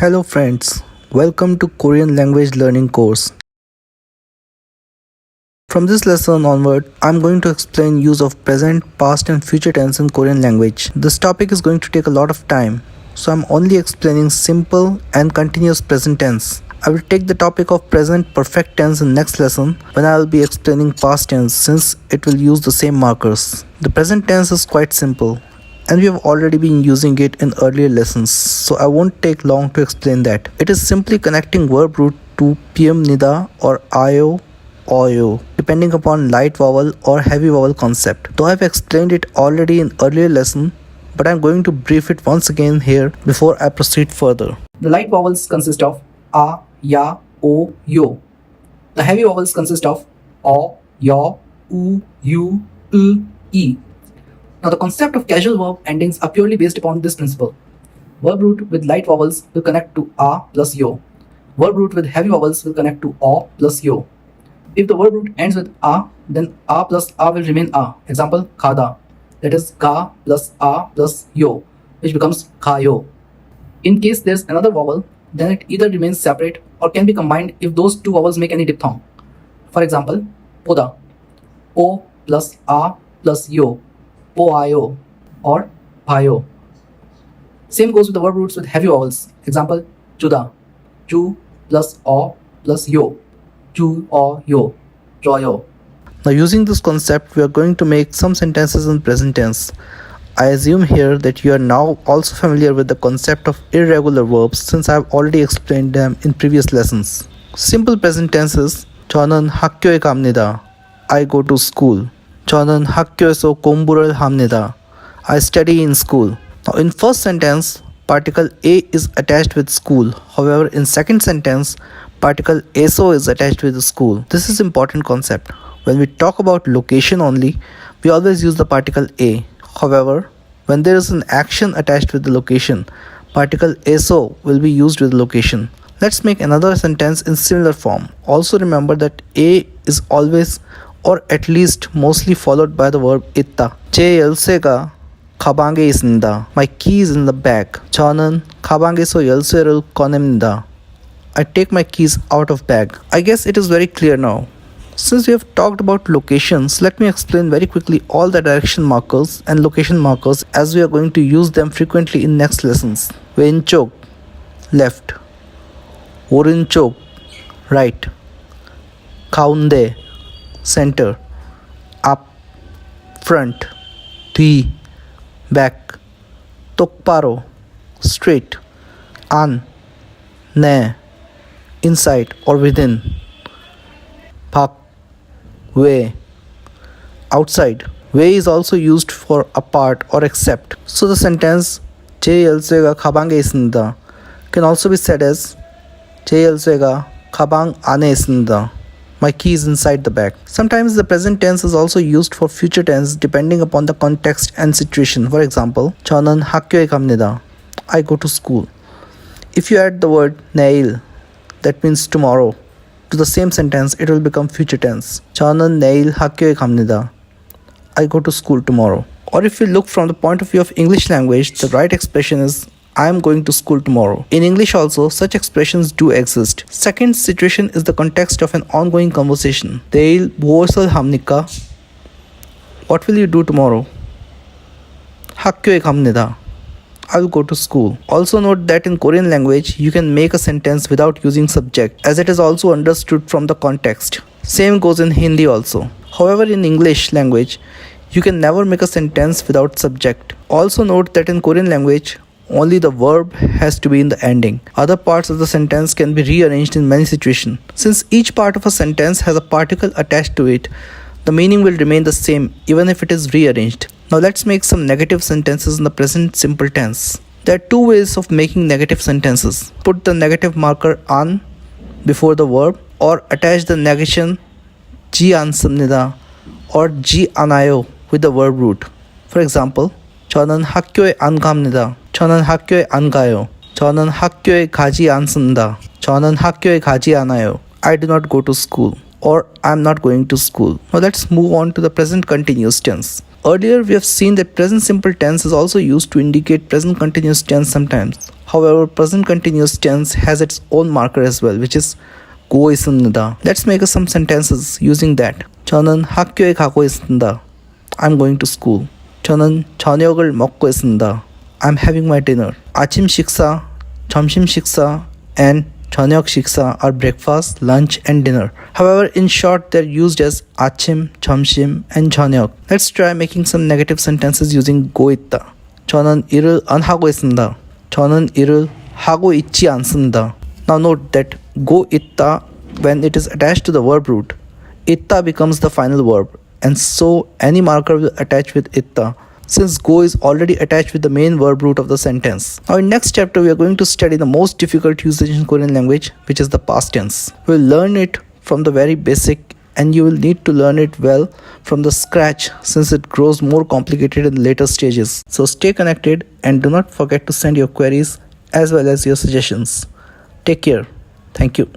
Hello friends, welcome to Korean language learning course. From this lesson onward, I'm going to explain use of present, past and future tense in Korean language. This topic is going to take a lot of time, so I'm only explaining simple and continuous present tense. I will take the topic of present perfect tense in next lesson when I will be explaining past tense since it will use the same markers. The present tense is quite simple and we have already been using it in earlier lessons, so I won't take long to explain that. It is simply connecting verb root to PM nida or ayo, oyo, depending upon light vowel or heavy vowel concept. Though I have explained it already in earlier lesson, but I am going to brief it once again here before I proceed further. The light vowels consist of a, ya, o, yo. The heavy vowels consist of o, yo, u, u, e. Now the concept of casual verb endings are purely based upon this principle. Verb root with light vowels will connect to a plus yo. Verb root with heavy vowels will connect to o plus yo. If the verb root ends with a, then a plus a will remain a. Example, khada. That is ka plus a plus yo, which becomes khayo. In case there's another vowel, then it either remains separate or can be combined if those two vowels make any diphthong. For example, poda. O plus a plus yo. Po-ayo or payo. Same goes with the verb roots with heavy vowels. Example, juda. Ju plus o plus yo. Ju o yo. Joyo. Now using this concept, we are going to make some sentences in present tense. I assume here that you are now also familiar with the concept of irregular verbs since I have already explained them in previous lessons. Simple present tenses. 저는 학교에 갑니다. I go to school. 저는 학교에서 공부를 합니다. I study in school. Now in first sentence, particle A is attached with school. However, in second sentence, particle eso is attached with school. This is important concept. When we talk about location only, we always use the particle A. However, when there is an action attached with the location, particle eso will be used with location. Let's make another sentence in similar form. Also remember that A is always or at least mostly followed by the verb 있다. 제 열쇠가 가방에 있습니다. My key is in the bag. 저는 가방에서 열쇠를 꺼냅니다. I take my keys out of bag. I guess it is very clear now. Since we have talked about locations, let me explain very quickly all the direction markers and location markers as we are going to use them frequently in next lessons. 왼쪽, left. 오른쪽, right. 가운데, center. Up, front. 뒤, back. 똑바로, straight. 안, 내, inside or within. 밖, 외, outside. 외 is also used for apart or except. So the sentence 제 열쇠가 가방에 있습니다 can also be said as 제 열쇠가 가방 안에 있습니다. My key is inside the bag. Sometimes the present tense is also used for future tense depending upon the context and situation. For example, 저는 학교에 갑니다. I go to school. If you add the word 내일, that means tomorrow, to the same sentence, it will become future tense. 저는 내일 학교에 갑니다. I go to school tomorrow. Or if you look from the point of view of English language, the right expression is I am going to school tomorrow. In English also, such expressions do exist. Second situation is the context of an ongoing conversation. 내일 무엇을 합니까? What will you do tomorrow? 학교에 갑니다. I will go to school. Also note that in Korean language, you can make a sentence without using subject as it is also understood from the context. Same goes in Hindi also. However, in English language, you can never make a sentence without subject. Also note that in Korean language, only the verb has to be in the ending. Other parts of the sentence can be rearranged in many situations. Since each part of a sentence has a particle attached to it, the meaning will remain the same even if it is rearranged. Now let's make some negative sentences in the present simple tense. There are two ways of making negative sentences. Put the negative marker an before the verb or attach the negation ji 않습니다 or ji 않아요 with the verb root. For example, 저는 학교에 안 갑니다. 저는 학교에 안 가요. 저는 학교에 가지 않습니다. 저는 학교에 가지 않아요. I do not go to school or I am not going to school. Now let's move on to the present continuous tense. Earlier, we have seen that present simple tense is also used to indicate present continuous tense sometimes. However, present continuous tense has its own marker as well, which is go 있습니다. Let's make some sentences using that. 저는 학교에 가고 있습니다. I'm going to school. 저는 저녁을 먹고 있습니다. I'm having my dinner. 아침 식사, 점심 식사, and 저녁 식사 are breakfast, lunch, and dinner. However, in short, they're used as 아침, 점심, and 저녁. Let's try making some negative sentences using go 있다. 저는 일을 안 하고 있습니다. 저는 일을 하고 있지 않습니다. Now note that go 있다, when it is attached to the verb root, 있다 becomes the final verb, and so any marker will attach with itta, since go is already attached with the main verb root of the sentence. Now in next chapter we are going to study the most difficult usage in Korean language, which is the past tense. We'll learn it from the very basic, and you will need to learn it well from the scratch, since it grows more complicated in later stages. So stay connected and do not forget to send your queries as well as your suggestions. Take care. Thank you.